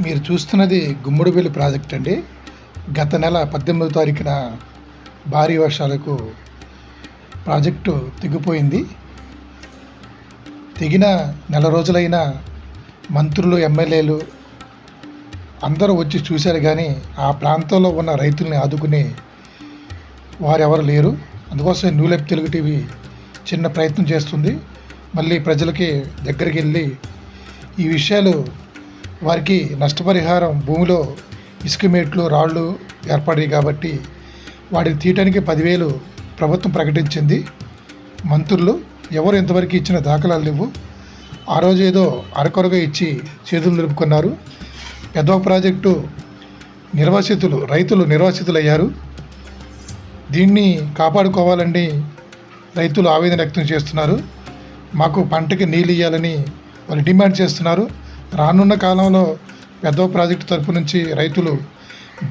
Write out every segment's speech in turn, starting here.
మీరు చూస్తున్నది గుమ్మడిపల్లి ప్రాజెక్ట్ అండి. గత నెల 18వ తారీఖున భారీ వర్షాలకు ప్రాజెక్టు తెగిపోయింది. తెగిన నెల రోజులైన మంత్రులు, ఎమ్మెల్యేలు అందరూ వచ్చి చూశారు, కానీ ఆ ప్రాంతంలో ఉన్న రైతుల్ని ఆదుకునే వారెవరు లేరు. అందుకోసం న్యూ లైఫ్ తెలుగు టీవీ చిన్న ప్రయత్నం చేస్తుంది. మళ్ళీ ప్రజలకి దగ్గరికి వెళ్ళి ఈ విషయాలు, వారికి నష్టపరిహారం, భూమిలో ఇసుక మేట్లు, రాళ్ళు ఏర్పడాయి కాబట్టి వాటిని తీయటానికి 10,000 ప్రభుత్వం ప్రకటించింది. మంత్రులు ఎవరు ఇంతవరకు ఇచ్చిన దాఖలాలు లేవు. ఆ రోజు ఏదో అరకొరగా ఇచ్చి చేతులు నిలుపుకున్నారు. పెద్ద ప్రాజెక్టు రైతులు నిర్వాసితులయ్యారు. దీన్ని కాపాడుకోవాలని రైతులు ఆవేదన వ్యక్తం చేస్తున్నారు. మాకు పంటకి నీళ్ళు ఇవ్వాలని వాళ్ళు డిమాండ్ చేస్తున్నారు. రానున్న కాలంలో పెద్ద ప్రాజెక్టు తరపు నుంచి రైతులు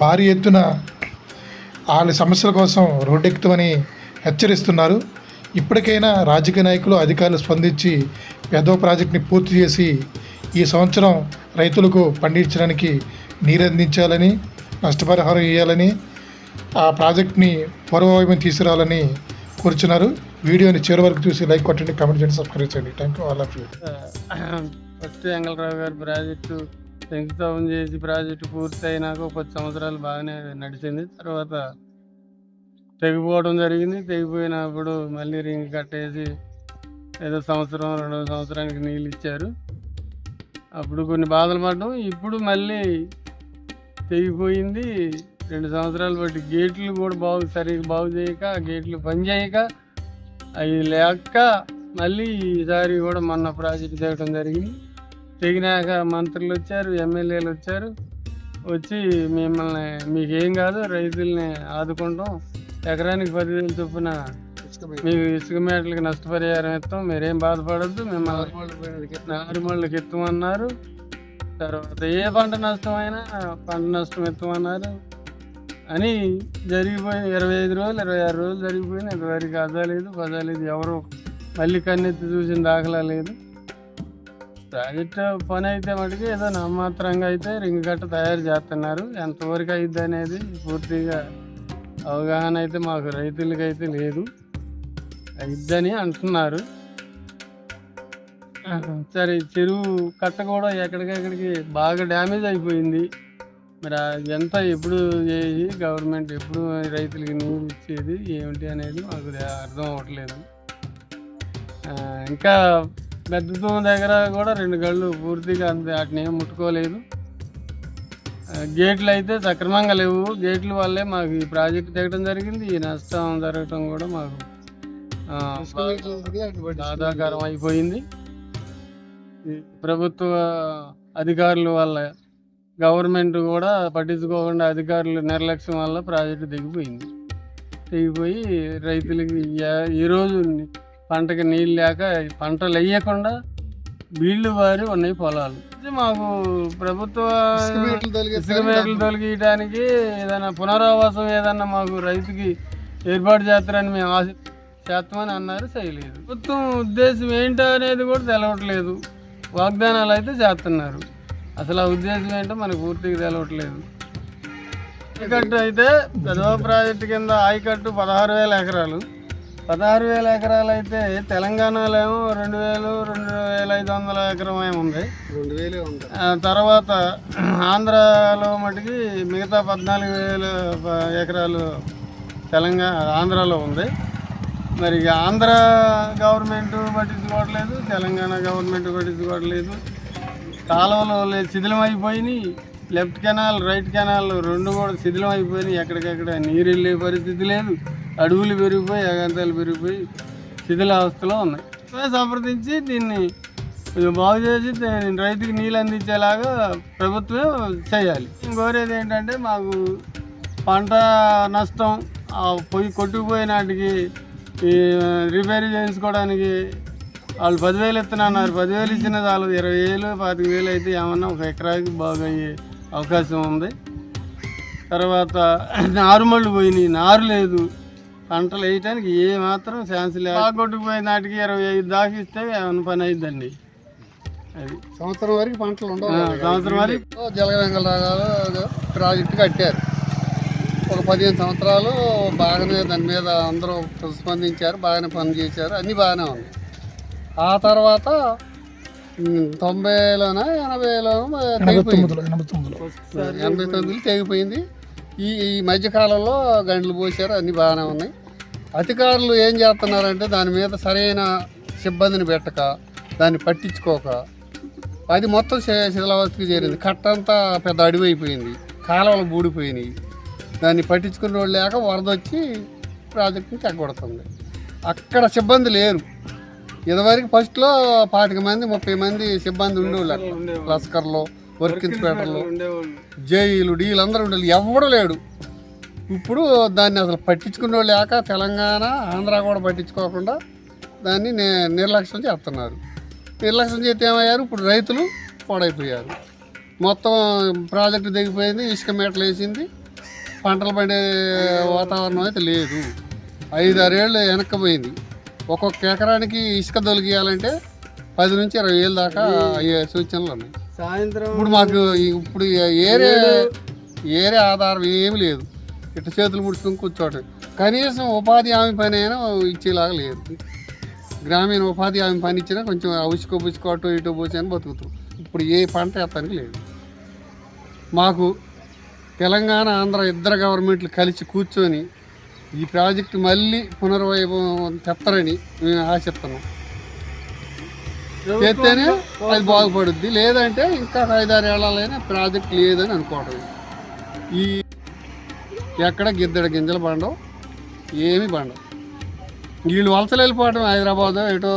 భారీ ఎత్తున వాళ్ళ సమస్యల కోసం రోడ్డెక్కుతామని హెచ్చరిస్తున్నారు. ఇప్పటికైనా రాజకీయ నాయకులు, అధికారులు స్పందించి పెద్ద ప్రాజెక్టుని పూర్తి చేసి ఈ సంవత్సరం రైతులకు పండించడానికి నీరు అందించాలని, నష్టపరిహారం ఇవ్వాలని, ఆ ప్రాజెక్ట్ని పూర్వవైపు తీసుకురావాలని కోరుచున్నారు. వీడియోని చివరి వరకు చూసి లైక్ కొట్టండి, కామెంట్ చేయండి, సబ్స్క్రైబ్ చేయండి. Thank you all of you. First Vengalrao గారి ప్రాజెక్టు శంకుస్థాపన చేసి ప్రాజెక్టు పూర్తి అయినాక 10 సంవత్సరాలు బాగానే నడిచింది. తర్వాత తెగిపోవడం జరిగింది. తెగిపోయినప్పుడు మళ్ళీ రింగ్ కట్టేసి ఏదో 2 సంవత్సరానికి నీళ్ళు ఇచ్చారు. అప్పుడు కొన్ని బాధలు పడ్డాం. ఇప్పుడు మళ్ళీ తెగిపోయింది. 2 సంవత్సరాలు బట్టి గేట్లు కూడా సరిగ్గా బాగు చేయక, గేట్లు పని చేయక, అవి లేక మళ్ళీ ఈసారి కూడా మొన్న ప్రాజెక్టు తెగడం జరిగింది. తెగినాక మంత్రులు వచ్చారు, ఎమ్మెల్యేలు వచ్చారు. వచ్చి మిమ్మల్ని మీకేం కాదు, రైతుల్ని ఆదుకుంటాం, ఎకరానికి 10,000 చొప్పున మీకు ఇసుక మేటలకి నష్టపరిహారం ఇస్తాం, మీరేం బాధపడద్దు, మిమ్మల్ని నారుమళ్ళకి ఇస్తామన్నారు. తర్వాత ఏ పంట నష్టమైనా పంట నష్టం ఇస్తామన్నారు అని జరిగిపోయి 25 రోజులు 26 రోజులు జరిగిపోయినా ఇంతవరకు అదాలేదు పదాలేదు. ఎవరు మళ్ళీ కన్నెత్తి చూసిన దాఖలా లేదు. ప్రాజెక్టు పని అయితే మటుకు ఏదో నామాత్రంగా అయితే రింగ్ కట్ట తయారు చేస్తున్నారు. ఎంతవరకు అయిద్ది అనేది పూర్తిగా అవగాహన అయితే మాకు రైతులకైతే లేదు. అయిద్దని అంటున్నారు. సరే, చెరువు కట్ట కూడా ఎక్కడికెక్కడికి బాగా డ్యామేజ్ అయిపోయింది. మరి ఎంత ఎప్పుడు చేసి గవర్నమెంట్ ఎప్పుడు రైతులకి నీళ్ళు ఇచ్చేది ఏమిటి అనేది మాకు అర్థం అవ్వట్లేదు. ఇంకా పెద్ద దగ్గర కూడా 2 గళ్ళు పూర్తిగా వాటిని ఏం ముట్టుకోలేదు. గేట్లు అయితే సక్రమంగా లేవు. గేట్ల వల్లే మాకు ఈ ప్రాజెక్టు తెగడం జరిగింది. ఈ నష్టం జరగటం కూడా మాకు బాధాకరం అయిపోయింది. ప్రభుత్వ అధికారుల వల్ల, గవర్నమెంట్ కూడా పట్టించుకోకుండా అధికారుల నిర్లక్ష్యం వల్ల ప్రాజెక్టు తెగిపోయి రైతులకి ఈరోజు పంటకి నీళ్ళు లేక పంటలు వేయకుండా బీళ్లు బారి ఉన్నాయి పొలాలు. మాకు ప్రభుత్వ ఇసుక మేటలు తొలగించడానికి ఏదైనా పునరావాసం ఏదన్నా మాకు రైతుకి ఏర్పాటు చేస్తారని మేము ఆశ చేస్తామని అన్నారు, చేయలేదు. ప్రభుత్వం ఉద్దేశం ఏంటో అనేది కూడా తెలవట్లేదు. వాగ్దానాలు అయితే చేస్తున్నారు, అసలు ఆ ఉద్దేశం ఏంటో మనకు పూర్తిగా తెలవట్లేదు. ఆయకట్టు అయితే పెద్ద ప్రాజెక్టు కింద ఆయకట్టు 16,000 ఎకరాలు. 16,000 ఎకరాలు అయితే తెలంగాణలో ఏమో 2,500 ఎకరం ఏమో ఉంది. తర్వాత ఆంధ్రాలో మటుకి మిగతా 14,000 ఎకరాలు ఆంధ్రాలో ఉంది. మరి ఆంధ్ర గవర్నమెంట్ పట్టించుకోవట్లేదు, తెలంగాణ గవర్నమెంట్ పట్టించుకోవట్లేదు. కాలువలు శిథిలం అయిపోయినాయి. లెఫ్ట్ కెనాల్, రైట్ కెనాల్ 2 కూడా శిథిలం అయిపోయినాయి. ఎక్కడికెక్కడ నీరు వెళ్ళే పరిస్థితి లేదు. అడవులు పెరిగిపోయి, అగంతాలు పెరిగిపోయి శిథిలావస్థలో ఉన్నాయి. సంప్రదించి దీన్ని బాగు చేసి రైతుకి నీళ్ళు అందించేలాగా ప్రభుత్వం చేయాలి. కోరేది ఏంటంటే మాకు పంట నష్టం కొట్టుకుపోయే నాటికి ఈ రిపేర్ చేయించుకోవడానికి వాళ్ళు 10,000 ఇస్తున్నారు. 10,000 ఇచ్చిన చాలు. 20,000 25,000 అయితే ఏమన్నా ఒక ఎకరాకి బాగా అయ్యే అవకాశం ఉంది. తర్వాత నారుమళ్ళు పోయినాయి, నారు లేదు. పంటలు వేయటానికి ఏ మాత్రం ఛాన్స్ లేదు. కొట్టుకుపోయే నాటికి 25 దాకా ఇస్తే ఏమైనా పని అయిద్దండి. అది సంవత్సరం వరకు పంటలు ఉండవు. సంవత్సరం వరకు జలగ వెంగళరావు ప్రాజెక్టు కట్టారు. ఒక 15 సంవత్సరాలు బాగానే దాని మీద అందరూ స్పందించారు, బాగానే పనిచేశారు, అన్నీ బాగానే ఉంది. ఆ తర్వాత 90లోనో 80లోనో తెగిపోయింది. 89లో తెగిపోయింది. ఈ మధ్యకాలంలో గంటలు పోసారు, అన్నీ బాగానే ఉన్నాయి. అధికారులు ఏం చేస్తున్నారంటే దాని మీద సరైన సిబ్బందిని పెట్టక, దాన్ని పట్టించుకోక, అది మొత్తం శిథిలావస్థకి చేరింది. కట్టంతా పెద్ద అడవి అయిపోయింది, కాలువలు బూడిపోయినాయి. దాన్ని పట్టించుకునే వాళ్ళు లేక వరద వచ్చి ప్రాజెక్టుని చెక్కగొడుతుంది. అక్కడ సిబ్బంది లేరు. ఇదివరకు ఫస్ట్లో 25 మంది 30 మంది సిబ్బంది ఉండేవాళ్ళు. లస్కర్లో, వర్క్ ఇన్స్పెక్టర్లు, జైలు డీలు అందరూ ఉండేవాళ్ళు. ఎవడూ లేడు. ఇప్పుడు దాన్ని అసలు పట్టించుకునే వాళ్ళు లేక తెలంగాణ, ఆంధ్ర కూడా పట్టించుకోకుండా దాన్ని నిర్లక్ష్యం చేస్తున్నారు. నిర్లక్ష్యం చేస్తే ఏమయ్యారు, ఇప్పుడు రైతులు పాడైపోయారు. మొత్తం ప్రాజెక్టు దిగిపోయింది, ఇసుక మేటలు వేసింది, పంటలు పండే వాతావరణం అయితే లేదు. 5-6 ఏళ్ళు వెనక్కిపోయింది. ఒక్కొక్క ఎకరానికి ఇసుక దొలికియాలంటే 10 నుంచి 20 వేలు దాకా అయ్యే సూచనలు ఉన్నాయి. సాయంత్రం ఇప్పుడు మాకు ఇప్పుడు ఏరే ఆధారం ఏమి లేదు. ఇట్లా చేతులు ముడుచుకొని కూర్చోవటం. కనీసం ఉపాధి హామీ పని అయినా ఇచ్చేలాగా లేదు. గ్రామీణ ఉపాధి హామీ పని ఇచ్చినా కొంచెం ఉసుకో అటు ఇటు పోసి అని బతుకుతాం. ఇప్పుడు ఏ పంట వేస్తానికి లేదు. మాకు తెలంగాణ, ఆంధ్ర ఇద్దరు గవర్నమెంట్లు కలిసి కూర్చొని ఈ ప్రాజెక్టు మళ్ళీ పునర్వైభవం తెస్తారని మేము ఆశిస్తున్నాం. చేస్తేనే అది బాగుపడుద్ది. లేదంటే ఇంకా 5-6 ఏళ్ళైనా ప్రాజెక్ట్ లేదని అనుకోవటం. ఈ ఎక్కడ గిద్దెడ గింజలు పండవు, ఏమి పండవు. వీళ్ళు వలసలు వెళ్ళిపోవటం, హైదరాబాద్ ఎటో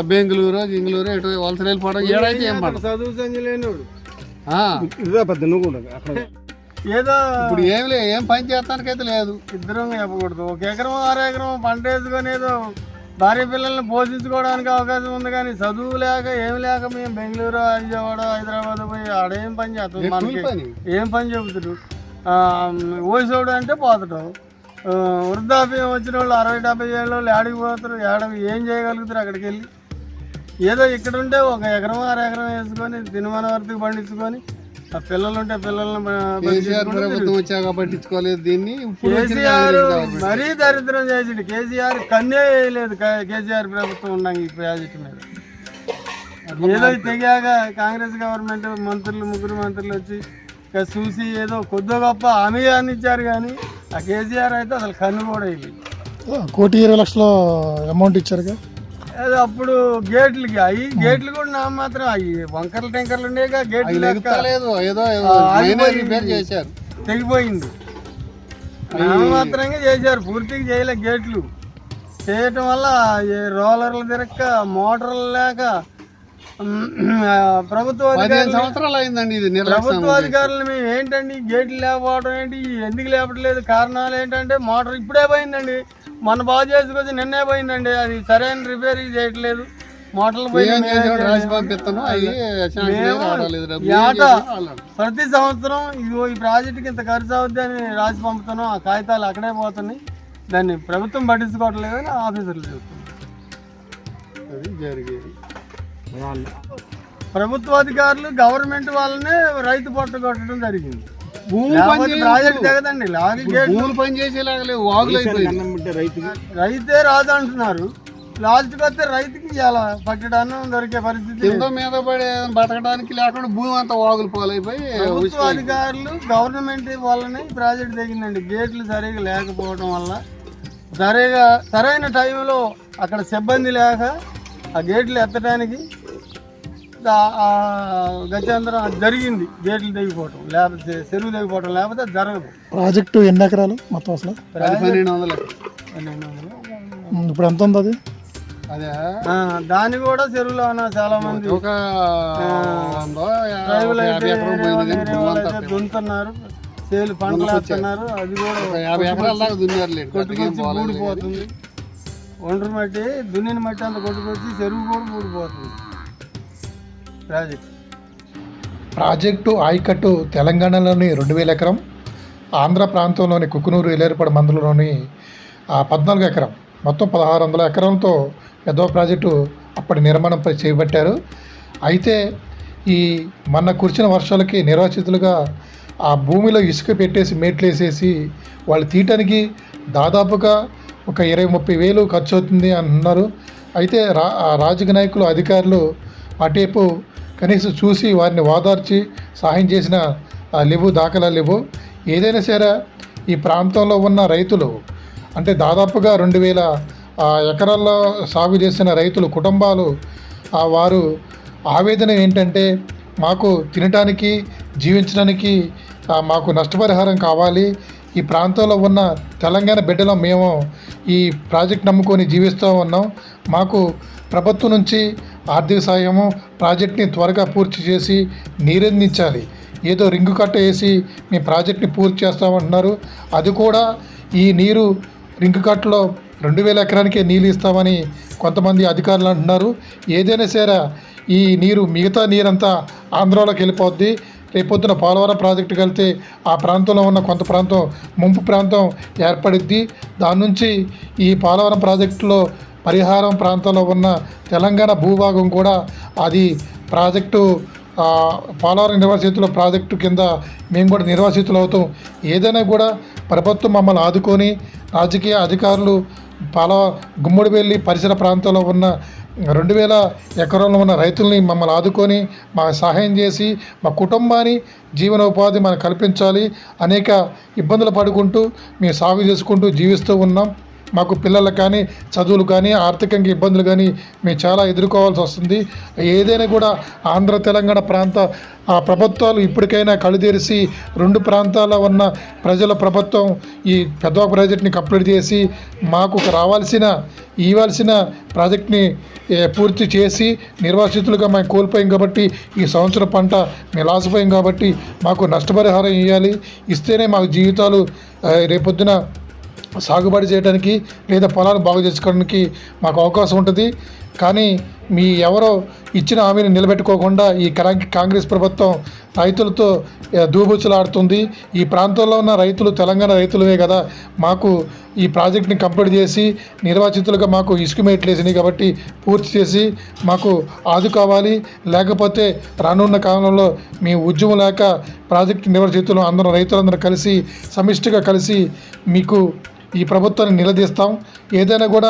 బెంగళూరు గింగళూరు ఎటో వలసలు వెళ్ళిపోవడం. ఏడైతే ఏం పండవు. చదువు సంజలేనోడు ఏదో ఇప్పుడు ఏం పని చేస్తానికైతే లేదు. ఇద్దరం చెప్పకూడదు. 1 ఎకరం 6 ఎకరం పంట వేసుకొని ఏదో భార్య పిల్లల్ని పోషించుకోవడానికి అవకాశం ఉంది. కానీ చదువు లేక ఏమి లేక మేము బెంగళూరు, విజయవాడ, హైదరాబాద్ పోయి ఆడేం పని చేస్తాం. మనకి ఏం పని చెబుతారు. ఓసోడు అంటే పోతాడు. వృద్ధాప్యం వచ్చిన వాళ్ళు 60-70 ఏళ్ళ వాళ్ళు ఏడికి పోతారు. ఏం చేయగలుగుతారు అక్కడికి వెళ్ళి. ఏదో ఇక్కడ ఉంటే 1 ఎకరం 6 ఎకరం వేసుకొని తినుమనవర్తికి పండించుకొని, ఆ పిల్లలు ఉంటే పిల్లల్ని ప్రభుత్వం వచ్చాక పట్టించుకోలేదు. దీన్ని కేసీఆర్ మరీ దరిద్రం చేసిండు. కేసీఆర్ కన్నే వేయలేదు. కేసీఆర్ ప్రభుత్వం ఉన్నాం ఈ ప్రాజెక్టు మీద. ఏదో తెగాక కాంగ్రెస్ గవర్నమెంట్ ముగ్గురు మంత్రులు వచ్చి చూసి ఏదో కొద్ది గొప్ప హామీ ఇచ్చారు. కానీ ఆ కేసీఆర్ అయితే అసలు కన్ను కూడా వేయలేదు. 1,20,00,000 అమౌంట్ ఇచ్చారుగా. అదే అప్పుడు గేట్లకి గేట్లు కూడా నా మాత్రం వంకర్లు టెంకర్లు ఉండేగా గేట్లు చేశారు, తెగిపోయింది. మాత్రంగా చేశారు, పూర్తిగా చేయలే. గేట్లు చేయటం వల్ల రోలర్లు తిరక్క, మోటార్లు లేక ప్రభుత్వ సంవత్సరాలు అయిందండి ఇది. ప్రభుత్వ అధికారులు మేము ఏంటండి గేట్లు లేకపోవడం ఏంటి, ఎందుకు లేపట్లేదు, కారణాలు ఏంటంటే మోటార్ ఇప్పుడే పోయిందండి, మన బాగు చేసుకొచ్చి నిన్నే పోయిందండి. అది సరైన రిపేర్ చేయట్లేదు. మోటార్లు పోయి ప్రతి సంవత్సరం ఇదిగో ఈ ప్రాజెక్టుకి ఇంత ఖర్చు అవుద్ది అని రాసి పంపుతాను. ఆ కాగితాలు అక్కడే పోతున్నాయి. దాన్ని ప్రభుత్వం పట్టించుకోవట్లేదు అని ఆఫీసర్లు చెప్తున్నారు. అది జరిగేది. ప్రభుత్వ అధికారులు గవర్నమెంట్ వాళ్ళనే రైతు పొట్ట కొట్టడం జరిగింది. ప్రాజెక్ట్ తెగదండి. పని చేసేలాగా లేవు, వాగులు రైతే రాదు అంటున్నారు. లాస్ట్కి వస్తే రైతుకి ఇలా పట్టడాన్ని దొరికే పరిస్థితి మీద పడే బతకడానికి లేకుండా భూమి అంతా వాగులు పాలైపోయి ప్రభుత్వ అధికారులు గవర్నమెంట్ వాళ్ళని ప్రాజెక్ట్ తెగిందండి. గేట్లు సరిగా లేకపోవడం వల్ల సరైన టైంలో అక్కడ సిబ్బంది లేక ఆ గేట్లు ఎత్తడానికి గత్యంతరం జరిగింది. గేట్లు తెగిపోవటం లేకపోతే చెరువు తెగిపోవటం లేకపోతే జరగదు. ప్రాజెక్టు ఎన్ని ఎకరాలు మొత్తం అసలు? 1200. ఇప్పుడు ఎంత ఉంది అది? అదే దాన్ని కూడా చెరువులో ఉన్న చాలా మంది దున్నుతున్నారు, చేలు పంటలు వేస్తున్నారు. అది కూడా 50 ఎకరాల దాకా దున్నారు. కొట్టుకొచ్చి ఊడిపోతుంది. ఒండ్రు మట్టి దున్నిన మట్టి అంత కొట్టుకొచ్చి చెరువు కూడా ఊడిపోతుంది. ప్రాజెక్టు ఆయకట్టు తెలంగాణలోని 2,000 ఎకరం, ఆంధ్ర ప్రాంతంలోని కుకునూరు ఇలేరుపాడు మండలంలోని 14 ఎకరం, మొత్తం 1,600 ఎకరంతో పెద్ద ప్రాజెక్టు అప్పటి నిర్మాణం చేపట్టారు. అయితే ఈ మొన్న కురిసిన వర్షాలకి నిర్వాసితులుగా ఆ భూమిలో ఇసుక పెట్టేసి మేట్లేసేసి వాళ్ళు తీయటానికి దాదాపుగా ఒక 20-30 వేలు ఖర్చు అవుతుంది అంటున్నారు. అయితే రాజకీయ నాయకులు అధికారులు అటేపు కనీసం చూసి వారిని ఓదార్చి సహాయం చేసిన లేవు, దాఖలా లేవు. ఏదైనా సరే ఈ ప్రాంతంలో ఉన్న రైతులు అంటే దాదాపుగా 2000 ఎకరాల్లో సాగు చేసిన రైతులు కుటుంబాలు వారు ఆవేదన ఏంటంటే మాకు తినటానికి జీవించడానికి మాకు నష్టపరిహారం కావాలి. ఈ ప్రాంతంలో ఉన్న తెలంగాణ బిడ్డలో మేము ఈ ప్రాజెక్ట్ నమ్ముకొని జీవిస్తూ ఉన్నాం. మాకు ప్రభుత్వం నుంచి ఆర్థిక సాయము ప్రాజెక్ట్ని త్వరగా పూర్తి చేసి నీరందించాలి. ఏదో రింగు కట్ట వేసి మీ ప్రాజెక్ట్ని పూర్తి చేస్తామంటున్నారు. అది కూడా ఈ నీరు రింగు కట్టలో 2000 ఎకరానికే నీళ్ళు ఇస్తామని కొంతమంది అధికారులు అంటున్నారు. ఏదైనా సరే ఈ నీరు మిగతా నీరంతా ఆంధ్రాలోకి వెళ్ళిపోద్ది. రేపొద్దున పోలవరం ప్రాజెక్టుకి వెళ్తే ఆ ప్రాంతంలో ఉన్న కొంత ప్రాంతం ముంపు ప్రాంతం ఏర్పడిద్ది. దాని నుంచి ఈ పోలవరం ప్రాజెక్టులో పరిహారం ప్రాంతంలో ఉన్న తెలంగాణ భూభాగం కూడా అది ప్రాజెక్టు పోలవరం నిర్వాసితుల ప్రాజెక్టు కింద మేము కూడా నిర్వాసితులు అవుతాం. ఏదైనా కూడా ప్రభుత్వం మమ్మల్ని ఆదుకొని రాజకీయ అధికారులు గుమ్మడివెల్లి పరిసర ప్రాంతంలో ఉన్న 2000 ఎకరాల్లో ఉన్న రైతుల్ని మమ్మల్ని ఆదుకొని మా సహాయం చేసి మా కుటుంబాన్ని జీవనోపాధి మనకు కల్పించాలి. అనేక ఇబ్బందులు పడుకుంటూ మేము సాగు చేసుకుంటూ జీవిస్తూ ఉన్నాం. మాకు పిల్లలకు కానీ చదువులు కానీ ఆర్థికంగా ఇబ్బందులు కానీ మేము చాలా ఎదుర్కోవాల్సి వస్తుంది. ఏదైనా కూడా ఆంధ్ర తెలంగాణ ప్రాంత ప్రభుత్వాలు ఇప్పటికైనా కళ్ళు తెరిచి 2 ప్రాంతాల్లో ఉన్న ప్రజల ప్రభుత్వం ఈ పెద్దవాగు ప్రాజెక్ట్ని కంప్లీట్ చేసి మాకు ఇవ్వాల్సిన ప్రాజెక్ట్ని పూర్తి చేసి నిర్వాసితులుగా మేము కోల్పోయాం కాబట్టి ఈ సంవత్సరం పంట మేము లాసిపోయాం కాబట్టి మాకు నష్టపరిహారం ఇవ్వాలి. ఇస్తేనే మాకు జీవితాలు రేపొద్దున సాగుబడి చేయడానికి లేదా పొలాలు బాగు చేసుకోవడానికి మాకు అవకాశం ఉంటుంది. కానీ ఎవరో ఇచ్చిన హామీని నిలబెట్టుకోకుండా ఈ కాంగ్రెస్ ప్రభుత్వం రైతులతో దూబుచ్చులాడుతుంది. ఈ ప్రాంతంలో ఉన్న రైతులు తెలంగాణ రైతులే కదా, మాకు ఈ ప్రాజెక్ట్ని కంప్లీట్ చేసి నిర్వాసితులుగా మాకు ఇసుక మేట్లు వేసినాయి కాబట్టి పూర్తి చేసి మాకు ఆదుకోవాలి. లేకపోతే రానున్న కాలంలో మీ ఉద్యమం లేక ప్రాజెక్టు నిర్వాసితులు అందరూ రైతులందరూ కలిసి సమిష్టిగా కలిసి మీకు ఈ ప్రభుత్వాన్ని నిలదీస్తాం. ఏదైనా కూడా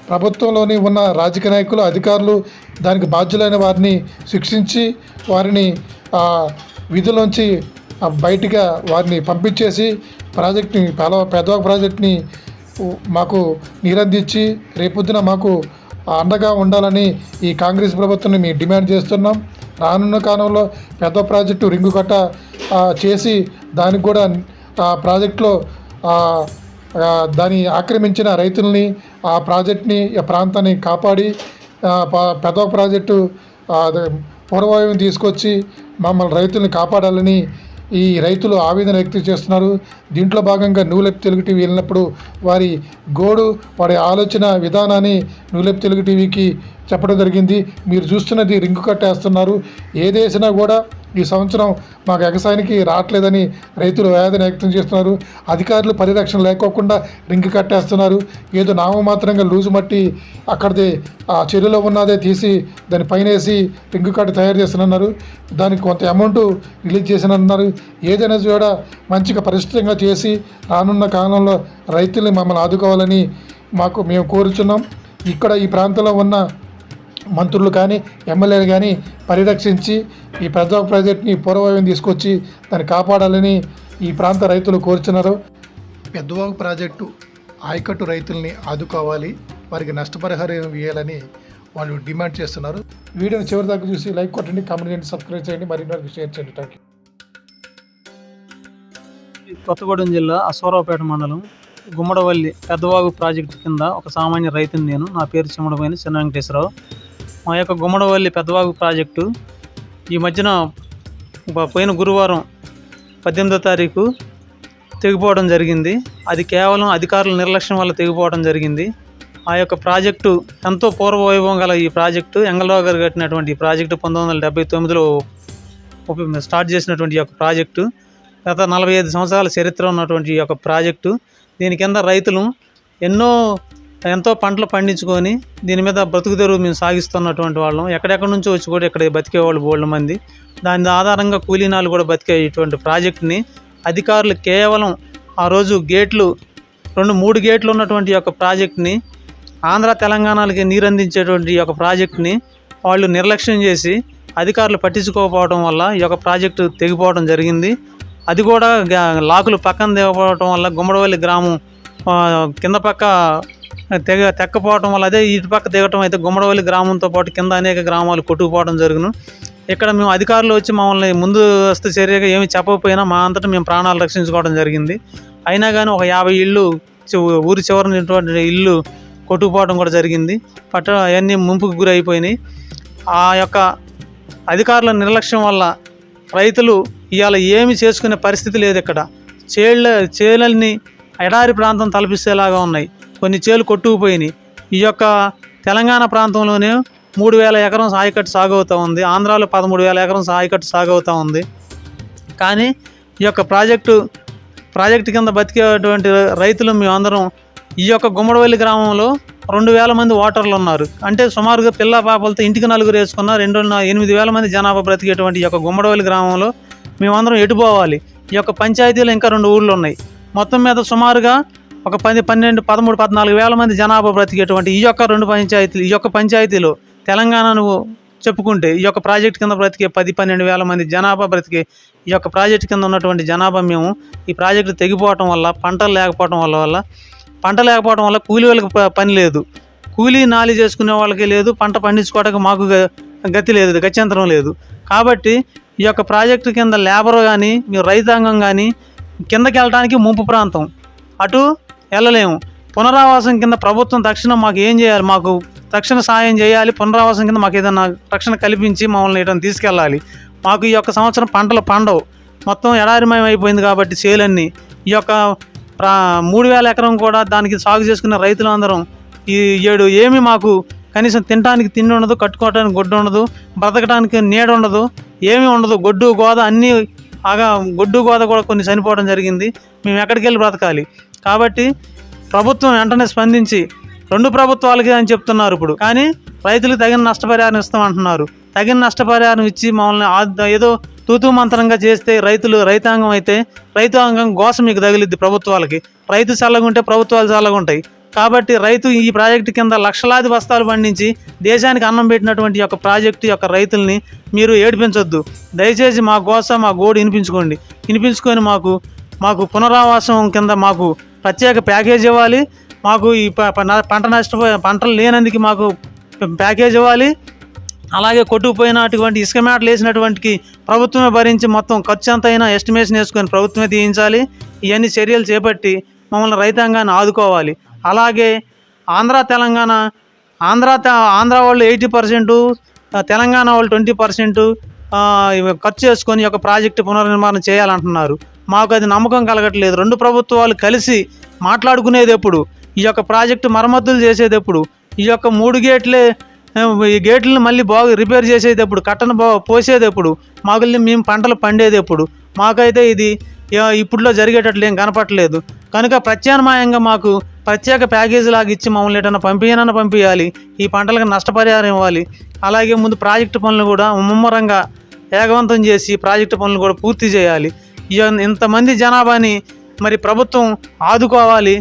ప్రభుత్వంలోని ఉన్న రాజకీయ నాయకులు అధికారులు దానికి బాధ్యులైన వారిని శిక్షించి వారిని విధులోంచి బయటిగా వారిని పంపించేసి ప్రాజెక్ట్ని పెద్దవాగు ప్రాజెక్ట్ని మాకు నీరందించి రేపొద్దున మాకు అండగా ఉండాలని ఈ కాంగ్రెస్ ప్రభుత్వాన్ని మేము డిమాండ్ చేస్తున్నాం. రానున్న కాలంలో పెద్ద ప్రాజెక్టు రింగు కట్ట చేసి దానికి కూడా ప్రాజెక్టులో దాన్ని ఆక్రమించిన రైతుల్ని ఆ ప్రాజెక్ట్ని ఆ ప్రాంతాన్ని కాపాడి పెద్ద ప్రాజెక్టు పూర్వవైపు తీసుకొచ్చి మమ్మల్ని రైతుల్ని కాపాడాలని ఈ రైతులు ఆవేదన వ్యక్తం చేస్తున్నారు. దీంట్లో భాగంగా న్యూలెప్ తెలుగు టీవీ వెళ్ళినప్పుడు వారి వారి ఆలోచన విధానాన్ని న్యూలెప్ తెలుగు టీవీకి చెప్పడం జరిగింది. మీరు చూస్తున్నది రింగు కట్టేస్తున్నారు. ఏదేసినా కూడా ఈ సంవత్సరం మాకు ఎగసాయానికి రావట్లేదని రైతులు వేదన వ్యక్తం చేస్తున్నారు. అధికారులు పరిరక్షణ లేకోకుండా రింగు కట్టేస్తున్నారు. ఏదో నామమాత్రంగా లూజు మట్టి అక్కడిది ఆ చెరువులో ఉన్నదే తీసి దాని పైన వేసి రింగు కట్ట తయారు చేస్తున్నారు. దానికి కొంత అమౌంట్ రిలీజ్ చేసినన్నారు. ఏదైనా కూడా మంచిగా పరిశుభ్రంగా చేసి రానున్న కాలంలో రైతుల్ని మమ్మల్ని ఆదుకోవాలని మేము కోరుచున్నాం. ఇక్కడ ఈ ప్రాంతంలో ఉన్న మంత్రులు కానీ ఎమ్మెల్యేలు కానీ పరిరక్షించి ఈ పెద్ద ప్రాజెక్ట్ని పూర్వవైపు తీసుకొచ్చి దాన్ని కాపాడాలని ఈ ప్రాంత రైతులు కోరుచున్నారు. పెద్దవాగు ప్రాజెక్టు ఆయకట్టు రైతుల్ని ఆదుకోవాలి, వారికి నష్టపరిహారం ఇవ్వాలని వాళ్ళు డిమాండ్ చేస్తున్నారు. వీడియోని చివరి దాకా చూసి లైక్ కొట్టండి, కామెంట్ చేయండి, సబ్స్క్రైబ్ చేయండి, మరిన్ని వరకు షేర్ చేయండి. Thank you. కొత్తగూడెం జిల్లా అశ్వారావుపేట మండలం గుమ్మడవల్లి పెద్దవాగు ప్రాజెక్టు కింద ఒక సామాన్య రైతుని నా పేరు చిమ్మడపోయిన చిన్న వెంకటేశ్వరరావు. మా యొక్క గుమ్మడవల్లి పెద్దవాగు ప్రాజెక్టు ఈ మధ్యన పోయిన గురువారం 18వ తారీఖు తెగిపోవడం జరిగింది. అది కేవలం అధికారుల నిర్లక్ష్యం వల్ల తెగిపోవడం జరిగింది. ఆ యొక్క ప్రాజెక్టు ఎంతో పూర్వవైభవం గల ఈ ప్రాజెక్టు ఎంగళరావు గారు కట్టినటువంటి ఈ ప్రాజెక్టు 1979లో స్టార్ట్ చేసినటువంటి ఈ యొక్క ప్రాజెక్టు గత 45 సంవత్సరాల చరిత్ర ఉన్నటువంటి ఈ యొక్క ప్రాజెక్టు. దీని కింద రైతులు ఎన్నో ఎంతో పంటలు పండించుకొని దీని మీద బ్రతుకు తెరువు మేము సాగిస్తున్నటువంటి వాళ్ళం. ఎక్కడెక్కడి నుంచో వచ్చి కూడా ఇక్కడ బతికేవాళ్ళు బోల్డ్ మంది. దాని ఆధారంగా కూలీనాలు కూడా బతికేటువంటి ప్రాజెక్టుని అధికారులు కేవలం ఆ రోజు గేట్లు 2-3 గేట్లు ఉన్నటువంటి యొక్క ప్రాజెక్టుని, ఆంధ్ర తెలంగాణలకి నీరు అందించేటువంటి యొక్క ప్రాజెక్టుని వాళ్ళు నిర్లక్ష్యం చేసి అధికారులు పట్టించుకోకపోవడం వల్ల ఈ యొక్క ప్రాజెక్టు తెగిపోవడం జరిగింది. అది కూడా లాకులు పక్కన దిగపోవడం వల్ల గుమ్మడవల్లి గ్రామం కింద పక్క తెక్కపోవడం వల్ల, అదే ఇటు పక్క దిగటం అయితే గుమ్మడవల్లి గ్రామంతో పాటు కింద అనేక గ్రామాలు కొట్టుకుపోవడం జరుగును. ఇక్కడ మేము అధికారులు వచ్చి మమ్మల్ని ముందస్తు చర్యగా ఏమి చెప్పకపోయినా మా అంతటా మేము ప్రాణాలు రక్షించుకోవడం జరిగింది. అయినా కానీ ఒక 50 ఇళ్ళు ఊరి చివరినటువంటి ఇల్లు కొట్టుకుపోవడం కూడా జరిగింది. అవన్నీ ముంపుకు గురి అయిపోయినాయి. ఆ యొక్క అధికారుల నిర్లక్ష్యం వల్ల రైతులు ఇవాళ ఏమి చేసుకునే పరిస్థితి లేదు. ఇక్కడ చేలన్నీ ఎడారి ప్రాంతం తలపిస్తేలాగా ఉన్నాయి. కొన్ని చేలు కొట్టుకుపోయినాయి. ఈ యొక్క తెలంగాణ ప్రాంతంలోనే 3,000 ఎకరం సాయికట్టు సాగు అవుతూ ఉంది. ఆంధ్రాలో 13,000 ఎకరం సాయికట్టు సాగు అవుతూ ఉంది. కానీ ఈ యొక్క ప్రాజెక్టు కింద బతికేటువంటి రైతులు మేమందరం ఈ యొక్క గుమ్మడవల్లి గ్రామంలో 2,000 మంది ఓటర్లు ఉన్నారు. అంటే సుమారుగా పిల్ల పాపలతో ఇంటికి 4 వేసుకున్న 8,000 మంది జనాభా బ్రతికేటువంటి ఈ యొక్క గుమ్మడవల్లి గ్రామంలో మేమందరం ఎటుపోవాలి. ఈ యొక్క పంచాయతీలో ఇంకా 2 ఊళ్ళు ఉన్నాయి. మొత్తం మీద సుమారుగా ఒక 14,000 మంది జనాభా బ్రతికేటువంటి ఈ యొక్క పంచాయతీలో తెలంగాణను చెప్పుకుంటే ఈ యొక్క ప్రాజెక్ట్ కింద బ్రతికే 10,000-12,000 మంది జనాభా బ్రతికే ఈ యొక్క ప్రాజెక్ట్ కింద ఉన్నటువంటి జనాభా మేము ఈ ప్రాజెక్టు తెగిపోవటం వల్ల, పంట లేకపోవడం వల్ల కూలీ వాళ్ళకి పని లేదు, కూలీ నాలి చేసుకునే వాళ్ళకి లేదు, పంట పండించుకోవడానికి మాకు గతి లేదు, గత్యంతరం లేదు. కాబట్టి ఈ యొక్క ప్రాజెక్టు కింద లేబర్ కానీ మేము రైతాంగం కానీ కిందకి వెళ్ళడానికి ముంపు ప్రాంతం, అటు వెళ్ళలేము. పునరావాసం కింద ప్రభుత్వం తక్షణం మాకు ఏం చేయాలి, మాకు తక్షణ సాయం చేయాలి. పునరావాసం కింద మాకు ఏదైనా రక్షణ కల్పించి మమ్మల్ని ఏదైనా తీసుకెళ్ళాలి. మాకు ఈ యొక్క సంవత్సరం పంటలు పండవు, మొత్తం ఎడారిమయం అయిపోయింది. కాబట్టి చేలన్నీ ఈ యొక్క 3,000 ఎకరం కూడా దానికి సాగు చేసుకున్న రైతులందరం ఈ 7 ఏమి మాకు కనీసం తినడానికి తిండి ఉండదు, కట్టుకోవడానికి గుడ్డ ఉండదు, బ్రతకడానికి నీడ ఉండదు, ఏమీ ఉండదు. గొడ్డు గోద అన్నీ గొడ్డు గోద కూడా కొన్ని చనిపోవడం జరిగింది. మేము ఎక్కడికి వెళ్ళి బ్రతకాలి? కాబట్టి ప్రభుత్వం వెంటనే స్పందించి 2 ప్రభుత్వాలకి అని చెప్తున్నారు ఇప్పుడు, కానీ రైతులకు తగిన నష్టపరిహారం ఇస్తామంటున్నారు. తగిన నష్టపరిహారం ఇచ్చి మమ్మల్ని ఏదో తూతూ మంత్రంగా చేస్తే రైతాంగం గోస మీకు తగిలిద్ది ప్రభుత్వాలకి. రైతు చల్లగుంటే ప్రభుత్వాలు చల్లగుంటాయి. కాబట్టి రైతు ఈ ప్రాజెక్టు కింద లక్షలాది బస్తాలు పండించి దేశానికి అన్నం పెట్టినటువంటి యొక్క ప్రాజెక్టు యొక్క రైతుల్ని మీరు ఏడిపించొద్దు. దయచేసి మా గోస, మా గోడు వినిపించుకొని మాకు పునరావాసం కింద మాకు ప్రత్యేక ప్యాకేజ్ ఇవ్వాలి. మాకు ఈ పంటలు లేనందుకు మాకు ప్యాకేజ్ ఇవ్వాలి. అలాగే కొట్టుకుపోయినటువంటి ఇసుక మేటలు వేసినటువంటి ప్రభుత్వమే భరించి మొత్తం ఖర్చు ఎంత అయినా ఎస్టిమేషన్ వేసుకొని ప్రభుత్వమే తీయించాలి. ఇవన్నీ చర్యలు చేపట్టి మమ్మల్ని రైతాంగాన్ని ఆదుకోవాలి. అలాగే ఆంధ్ర వాళ్ళు 80%, తెలంగాణ వాళ్ళు 20% ఖర్చు చేసుకొని ఒక ప్రాజెక్టు పునర్నిర్మాణం చేయాలంటున్నారు. మాకు అది నమ్మకం కలగట్లేదు. 2 ప్రభుత్వాలు కలిసి మాట్లాడుకునేది ఎప్పుడు, ఈ యొక్క ప్రాజెక్టు మరమ్మతులు చేసేది ఎప్పుడు, ఈ యొక్క 3 గేట్లను మళ్ళీ బాగా రిపేర్ చేసేది ఎప్పుడు, కట్టను పోసేది ఎప్పుడు, మేము పంటలు పండేది ఎప్పుడు? మాకైతే ఇది ఇప్పుడులో జరిగేటట్లు ఏం కనపట్లేదు. కనుక ప్రత్యామ్నాయంగా మాకు ప్రత్యేక ప్యాకేజీ లాగా ఇచ్చి మమ్మల్ని ఎటన్నా పంపించాలి. ఈ పంటలకు నష్టపరిహారం ఇవ్వాలి. అలాగే ముందు ప్రాజెక్టు పనులు కూడా ముమ్మరంగా వేగవంతం చేసి ప్రాజెక్టు పనులు కూడా పూర్తి చేయాలి. ఇంతమంది జనాభాని మరి ప్రభుత్వం ఆదుకోవాలి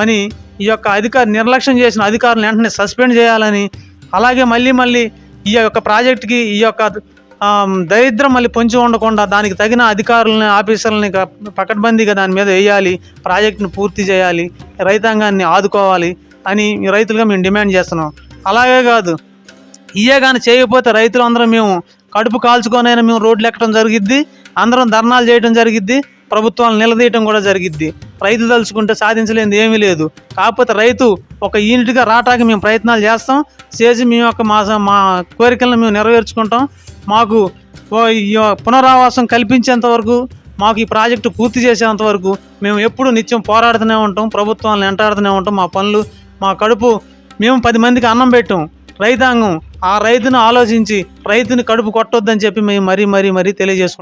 అని ఈ యొక్క నిర్లక్ష్యం చేసిన అధికారులను వెంటనే సస్పెండ్ చేయాలని, అలాగే మళ్ళీ ఈ యొక్క ప్రాజెక్టుకి ఈ యొక్క దరిద్రం మళ్ళీ పొంచి ఉండకుండా దానికి తగిన అధికారులని, ఆఫీసర్లని పకడ్బందీగా దాని మీద వేయాలి. ప్రాజెక్టును పూర్తి చేయాలి, రైతాంగాన్ని ఆదుకోవాలి అని రైతులుగా మేము డిమాండ్ చేస్తున్నాం. అలాగే కాదు, కానీ చేయకపోతే రైతులు అందరం మేము కడుపు కాల్చుకొనైనా మేము రోడ్లు ఎక్కడం జరిగిద్ది, అందరం ధర్నాలు చేయడం జరిగిద్ది, ప్రభుత్వాలను నిలదీయటం కూడా జరిగిద్ది. రైతు తలుచుకుంటే సాధించలేనిది ఏమీ లేదు. కాకపోతే రైతు ఒక యూనిట్గా రావటానికి మేము ప్రయత్నాలు చేసి మేము యొక్క మా కోరికలను మేము నెరవేర్చుకుంటాం. మాకు పునరావాసం కల్పించేంత వరకు, మాకు ఈ ప్రాజెక్టు పూర్తి చేసేంత వరకు మేము ఎప్పుడు నిత్యం పోరాడుతూనే ఉంటాం, ప్రభుత్వాలను వెంటాడుతూనే ఉంటాం. మా పనులు, మా కడుపు, మేము 10 మందికి అన్నం పెట్టాం. రైతాంగం ఆ రైతును ఆలోచించి రైతుని కడుపు కొట్టొద్దని చెప్పి మేము మరీ తెలియజేసుకుంటాం.